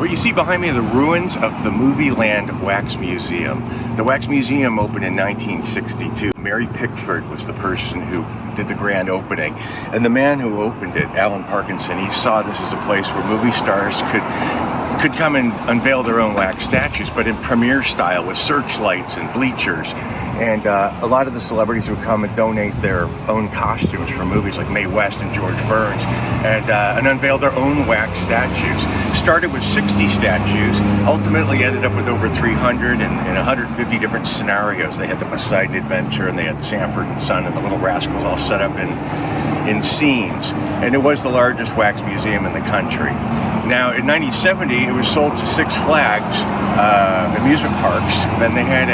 What you see behind me are the ruins of the Movieland Wax Museum. The Wax Museum opened in 1962. Mary Pickford was the person who did the grand opening. And the man who opened it, Alan Parkinson, he saw this as a place where movie stars could come and unveil their own wax statues, but in premiere style with searchlights and bleachers. And a lot of the celebrities would come and donate their own costumes for movies like Mae West and George Burns and unveil their own wax statues. Started with 60 statues, ultimately ended up with over 300 and 150 different scenarios. They had the Poseidon Adventure and they had Sanford and Son and the Little Rascals all set up in scenes. And it was the largest wax museum in the country. Now, in 1970, it was sold to Six Flags amusement parks. Then they had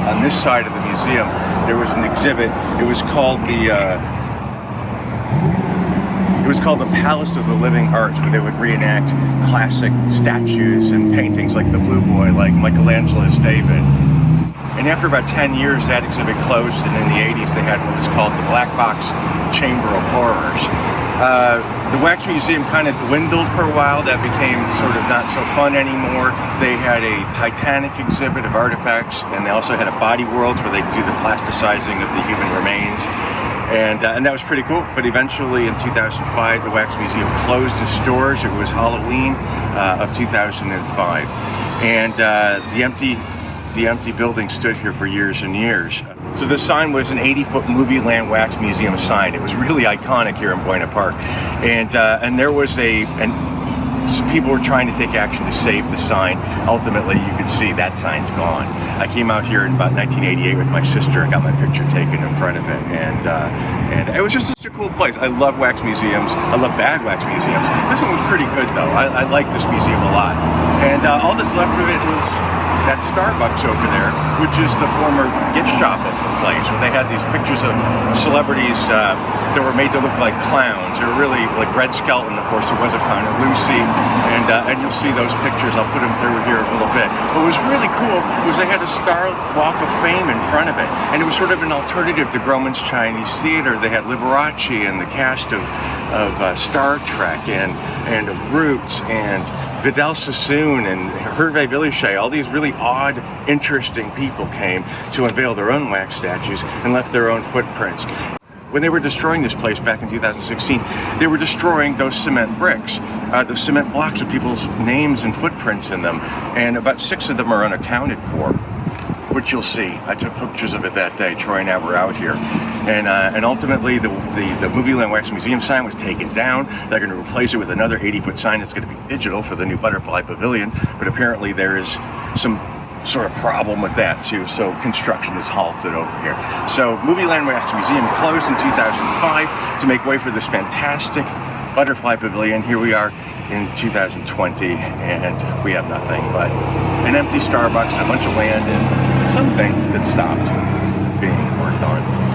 on this side of the museum, there was an exhibit. It was called the Palace of the Living Arts, where they would reenact classic statues and paintings like the Blue Boy, like Michelangelo's David. And after about 10 years, that exhibit closed, and in the 80s, they had what was called the Black Box Chamber of Horrors. The Wax Museum kind of dwindled for a while. That became sort of not so fun anymore. They had a Titanic exhibit of artifacts, and they also had a Body Worlds where they do the plasticizing of the human remains. And that was pretty cool. But eventually in 2005, the Wax Museum closed its doors. It was Halloween of 2005. And the empty building stood here for years and years. So the sign was an 80-foot Movieland Wax Museum sign. It was really iconic here in Buena Park. And there was people were trying to take action to save the sign. Ultimately, you could see that sign's gone. I came out here in about 1988 with my sister and got my picture taken in front of it. And it was just such a cool place. I love wax museums. I love bad wax museums. This one was pretty good, though. I like this museum a lot. And all that's left of it is that Starbucks over there, which is the former gift shop of the place, where they had these pictures of celebrities that were made to look like clowns. They were really like Red Skelton, of course, who was a clown, and Lucy, and you'll see those pictures. I'll put them through here a little bit. What was really cool was they had a Star Walk of Fame in front of it, and it was sort of an alternative to Grauman's Chinese Theater. They had Liberace and the cast of Star Trek and of Roots and Vidal Sassoon and Hervé Villechaize. All these really odd, interesting people came to unveil their own wax statues and left their own footprints. When they were destroying this place back in 2016, they were destroying those cement bricks, those cement blocks with people's names and footprints in them, and about 6 of them are unaccounted for, which you'll see. I took pictures of it that day. Troy and I were out here. And ultimately, the Movieland Wax Museum sign was taken down. They're going to replace it with another 80-foot sign that's going to be digital for the new Butterfly Pavilion, but apparently there is some sort of problem with that too, so construction is halted over here. So Movieland Wax Museum closed in 2005 to make way for this fantastic Butterfly Pavilion. Here we are in 2020 and we have nothing but an empty Starbucks and a bunch of land and something that stopped being worked on.